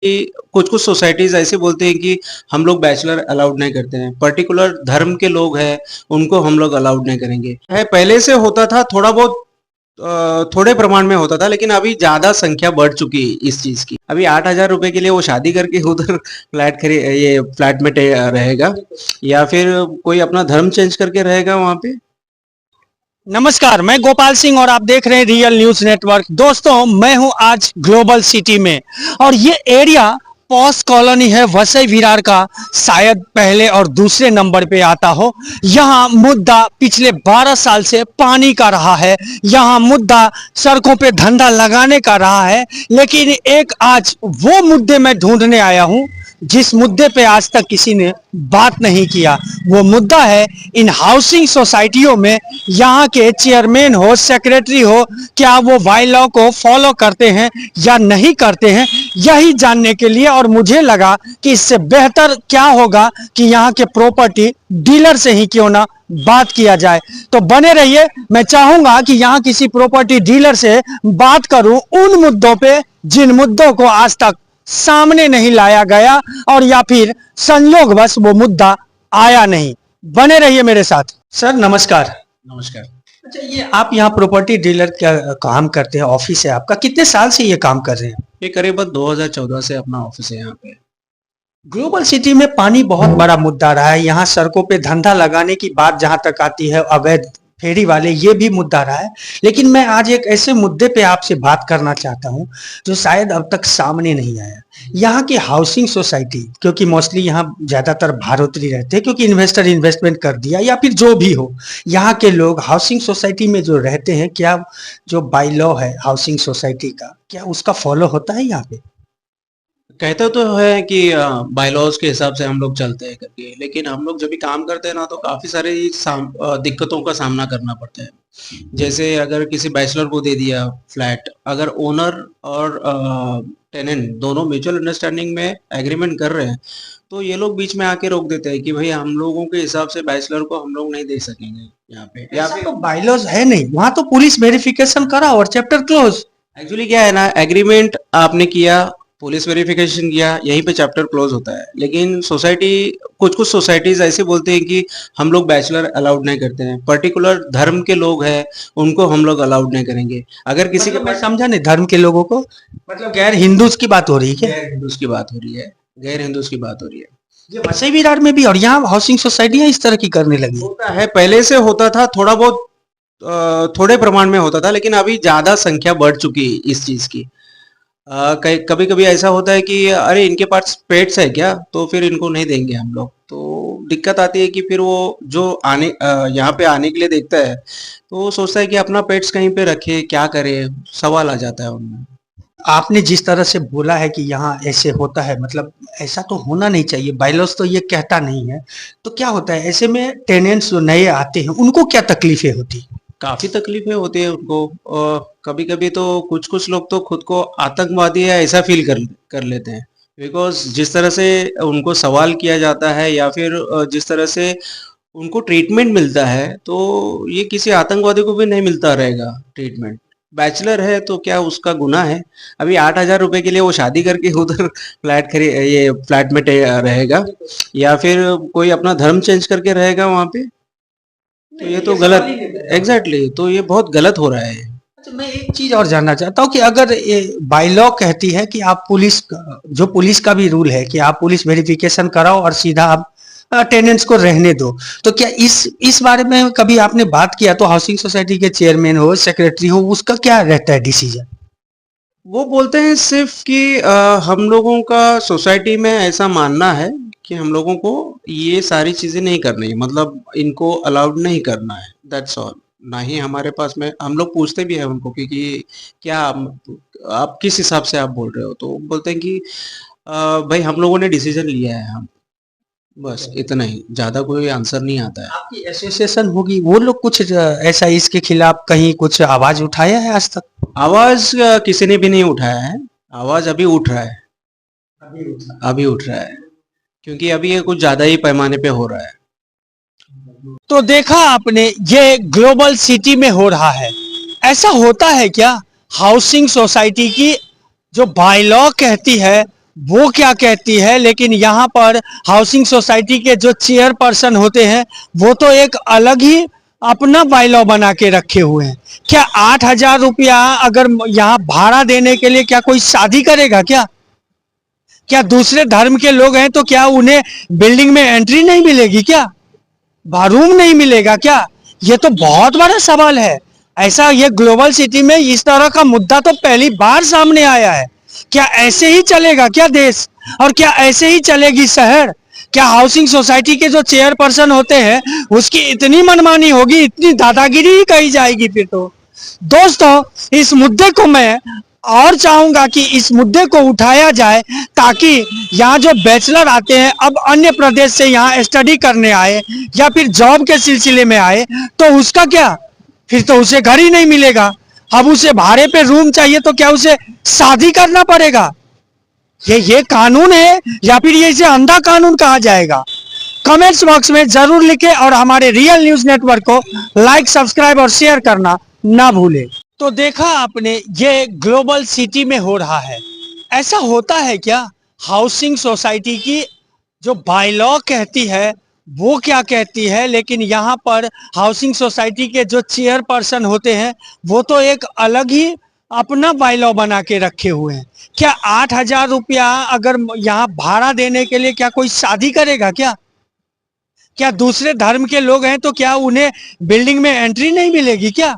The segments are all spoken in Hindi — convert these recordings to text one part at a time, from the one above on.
कि कुछ कुछ सोसाइटीज ऐसे बोलते हैं कि हम लोग बैचलर अलाउड नहीं करते हैं, पर्टिकुलर धर्म के लोग हैं उनको हम लोग अलाउड नहीं करेंगे। है पहले से होता था, थोड़ा बहुत थोड़े प्रमाण में होता था, लेकिन अभी ज्यादा संख्या बढ़ चुकी है इस चीज की। अभी 8,000 रुपए के लिए वो शादी करके उधर ये फ्लैट में रहेगा, या फिर कोई अपना धर्म चेंज करके रहेगा वहां पे। नमस्कार, मैं गोपाल सिंह और आप देख रहे हैं रियल न्यूज नेटवर्क। दोस्तों, मैं हूं आज ग्लोबल सिटी में और ये एरिया पॉस कॉलोनी है वसई विरार का। शायद पहले और दूसरे नंबर पे आता हो। यहाँ मुद्दा पिछले 12 साल से पानी का रहा है। यहाँ मुद्दा सड़कों पे धंधा लगाने का रहा है। लेकिन एक आज वो मुद्दे में ढूंढने आया हूँ जिस मुद्दे पे आज तक किसी ने बात नहीं किया। वो मुद्दा है इन हाउसिंग सोसाइटियों में यहाँ के चेयरमैन हो, सेक्रेटरी हो, क्या वो बाय लॉ को फॉलो करते हैं या नहीं करते हैं, यही जानने के लिए। और मुझे लगा कि इससे बेहतर क्या होगा कि यहाँ के प्रॉपर्टी डीलर से ही क्यों ना बात किया जाए। तो बने रहिए, मैं चाहूंगा कि यहाँ किसी प्रॉपर्टी डीलर से बात करूं उन मुद्दों पे जिन मुद्दों को आज तक सामने नहीं लाया गया और या फिर संयोगवश वो मुद्दा आया नहीं। बने रहिए मेरे साथ। सर नमस्कार। नमस्कार। अच्छा, ये आप यहाँ प्रॉपर्टी डीलर क्या काम करते हैं, ऑफिस है आपका, कितने साल से ये काम कर रहे हैं? ये करीबन 2014 से अपना ऑफिस है यहाँ पे। ग्लोबल सिटी में पानी बहुत बड़ा मुद्दा रहा है। यहाँ सड़कों पे धंधा लगाने की बात जहां तक आती है, अवैध फेरी वाले, ये भी मुद्दा रहा है। लेकिन मैं आज एक ऐसे मुद्दे पे आपसे बात करना चाहता हूँ जो शायद अब तक सामने नहीं आया। यहाँ की हाउसिंग सोसाइटी, क्योंकि मोस्टली यहाँ ज्यादातर भारतीय रहते हैं, क्योंकि इन्वेस्टर इन्वेस्टमेंट कर दिया या फिर जो भी हो, यहाँ के लोग हाउसिंग सोसाइटी में जो रहते हैं, क्या जो बाय लॉ है हाउसिंग सोसाइटी का, क्या उसका फॉलो होता है यहाँ पे? कहते तो है कि बायलॉज के हिसाब से हम लोग चलते हैं करके, लेकिन हम लोग जब भी काम करते हैं ना तो काफी सारी दिक्कतों का सामना करना पड़ता है। जैसे अगर किसी बैचलर को दे दिया फ्लैट, अगर ओनर और टेनेंट दोनों म्यूचुअल अंडरस्टैंडिंग में एग्रीमेंट कर रहे हैं, तो ये लोग बीच में आके रोक देते हैं कि भाई हम लोगों के हिसाब से बैचलर को हम लोग नहीं दे सकेंगे यहाँ पे, या फिर तो बायलॉज है नहीं वहां, तो पुलिस वेरिफिकेशन करा और चैप्टर क्लोज। एक्चुअली क्या है ना, एग्रीमेंट आपने किया, पुलिस वेरिफिकेशन किया, यहीं पे चैप्टर क्लोज होता है। लेकिन सोसाइटी, कुछ कुछ सोसाइटीज ऐसे बोलते हैं कि हम लोग बैचलर अलाउड नहीं करते हैं, पर्टिकुलर धर्म के लोग हैं उनको हम लोग अलाउड नहीं करेंगे। अगर किसी मतलब के मैं पास समझा नहीं, धर्म के लोगों को मतलब गैर हिंदूज की बात हो रही है क्या? गैर हिंदूज की बात हो रही है, गैर हिंदूज की बात हो रही है। ये वसई विरार में भी और यहाँ हाउसिंग सोसाइटियां इस तरह की करने लगी। होता है, पहले से होता था, थोड़ा बहुत थोड़े प्रमाण में होता था, लेकिन अभी ज्यादा संख्या बढ़ चुकी है इस चीज की। कभी कभी ऐसा होता है कि अरे इनके पास पेट्स है क्या, तो फिर इनको नहीं देंगे हम लोग। तो दिक्कत आती है कि फिर वो जो यहाँ पे आने के लिए देखता है तो वो सोचता है कि अपना पेट्स कहीं पे रखे, क्या करे, सवाल आ जाता है उनमें। आपने जिस तरह से बोला है कि यहाँ ऐसे होता है, मतलब ऐसा तो होना नहीं चाहिए, बायलॉज तो ये कहता नहीं है। तो क्या होता है ऐसे में, टेनेंट्स जो नए आते हैं उनको क्या तकलीफें होती? काफी तकलीफें होती है उनको, और कभी कभी तो कुछ कुछ लोग तो खुद को आतंकवादी है ऐसा फील कर कर लेते हैं। बिकॉज जिस तरह से उनको सवाल किया जाता है, या फिर जिस तरह से उनको ट्रीटमेंट मिलता है, तो ये किसी आतंकवादी को भी नहीं मिलता रहेगा ट्रीटमेंट। बैचलर है तो क्या उसका गुनाह है। अभी 8,000 रुपए के लिए वो शादी करके उधर ये फ्लैट में रहेगा, या फिर कोई अपना धर्म चेंज करके रहेगा वहां पे। तो ये तो गलत, एग्जैक्टली, तो ये बहुत गलत हो रहा है। अच्छा, मैं एक चीज और जानना चाहता हूँ कि अगर बाय लॉ कहती है कि आप जो पुलिस का भी रूल है कि आप पुलिस वेरिफिकेशन कराओ और सीधा आप टेनेंट्स को रहने दो, तो क्या इस बारे में कभी आपने बात किया? तो हाउसिंग सोसाइटी के चेयरमैन हो, सेक्रेटरी हो, उसका क्या रहता है डिसीजन? वो बोलते हैं सिर्फ कि हम लोगों का सोसाइटी में ऐसा मानना है कि हम लोगों को ये सारी चीजें नहीं करनी है, मतलब इनको अलाउड नहीं करना है, दैट्स ऑल। ना ही हमारे पास में, हम लोग पूछते भी हैं उनको कि क्या आप किस हिसाब से आप बोल रहे हो, तो बोलते हैं कि भाई हम लोगों ने डिसीजन लिया है, हम बस इतना ही, ज्यादा कोई आंसर नहीं आता है। आपकी एसोसिएशन होगी, वो लोग कुछ ऐसा इसके खिलाफ कहीं कुछ आवाज उठाया है आज तक? आवाज किसी ने भी नहीं उठाया है, आवाज अभी उठ रहा है, अभी उठ रहा है, क्योंकि अभी ये कुछ ज्यादा ही पैमाने पे हो रहा है। तो देखा आपने, ये ग्लोबल सिटी में हो रहा है। ऐसा होता है क्या? हाउसिंग सोसाइटी की जो बाय लॉ कहती है वो क्या कहती है, लेकिन यहाँ पर हाउसिंग सोसाइटी के जो चेयरपर्सन होते हैं वो तो एक अलग ही अपना बायलॉ बना के रखे हुए हैं। क्या 8,000 रुपया अगर यहाँ भाड़ा देने के लिए क्या कोई शादी करेगा क्या? क्या दूसरे धर्म के लोग हैं तो क्या उन्हें बिल्डिंग में एंट्री नहीं मिलेगी क्या? रूम नहीं मिलेगा क्या? ये तो बहुत बड़ा सवाल है। ऐसा ये ग्लोबल सिटी में इस तरह का मुद्दा तो पहली बार सामने आया है। क्या ऐसे ही चलेगा क्या देश, और क्या ऐसे ही चलेगी शहर? क्या हाउसिंग सोसाइटी के जो चेयरपर्सन होते हैं उसकी इतनी मनमानी होगी, इतनी दादागिरी ही कही जाएगी फिर तो? दोस्तों, इस मुद्दे को मैं और चाहूंगा कि इस मुद्दे को उठाया जाए, ताकि यहाँ जो बैचलर आते हैं अब अन्य प्रदेश से यहाँ स्टडी करने आए या फिर जॉब के सिलसिले में आए, तो उसका क्या? फिर तो उसे घर ही नहीं मिलेगा। अब उसे भाड़े पे रूम चाहिए तो क्या उसे शादी करना पड़ेगा? ये कानून है या फिर ये इसे अंधा कानून कहा जाएगा? कमेंट्स बॉक्स में जरूर लिखें और हमारे रियल न्यूज नेटवर्क को लाइक, सब्सक्राइब और शेयर करना ना भूलें। तो देखा आपने, ये ग्लोबल सिटी में हो रहा है। ऐसा होता है क्या? हाउसिंग सोसाइटी की जो बायलॉ कहती है वो क्या कहती है, लेकिन यहाँ पर हाउसिंग सोसाइटी के जो चेयरपर्सन होते हैं वो तो एक अलग ही अपना बायलॉ बना के रखे हुए हैं। क्या 8,000 रुपया अगर यहाँ भाड़ा देने के लिए क्या कोई शादी करेगा क्या? क्या दूसरे धर्म के लोग हैं तो क्या उन्हें बिल्डिंग में एंट्री नहीं मिलेगी क्या?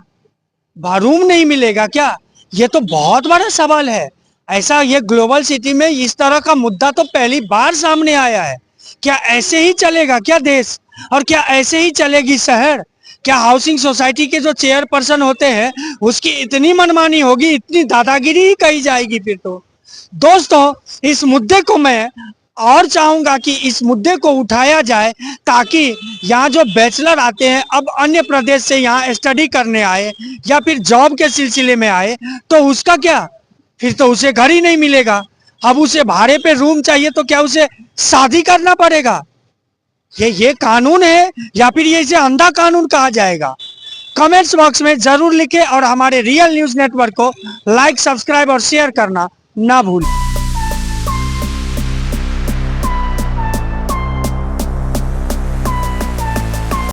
रूम नहीं मिलेगा क्या? ये तो बहुत बड़ा सवाल है। ऐसा ये ग्लोबल सिटी में इस तरह का मुद्दा तो पहली बार सामने आया है। क्या ऐसे ही चलेगा क्या देश, और क्या ऐसे ही चलेगी शहर? क्या हाउसिंग सोसाइटी के जो चेयरपर्सन होते हैं उसकी इतनी मनमानी होगी, इतनी दादागिरी ही कही जाएगी फिर तो? दोस्तों, इस मुद्दे को मैं और चाहूंगा कि इस मुद्दे को उठाया जाए, ताकि यहाँ जो बैचलर आते हैं अब अन्य प्रदेश से यहाँ स्टडी करने आए या फिर जॉब के सिलसिले में आए, तो उसका क्या? फिर तो उसे घर ही नहीं मिलेगा। अब उसे भाड़े पे रूम चाहिए तो क्या उसे शादी करना पड़ेगा? ये कानून है या फिर ये इसे अंधा कानून कहा जाएगा? कमेंट्स बॉक्स में जरूर लिखें और हमारे रियल न्यूज नेटवर्क को लाइक, सब्सक्राइब और शेयर करना ना भूलें।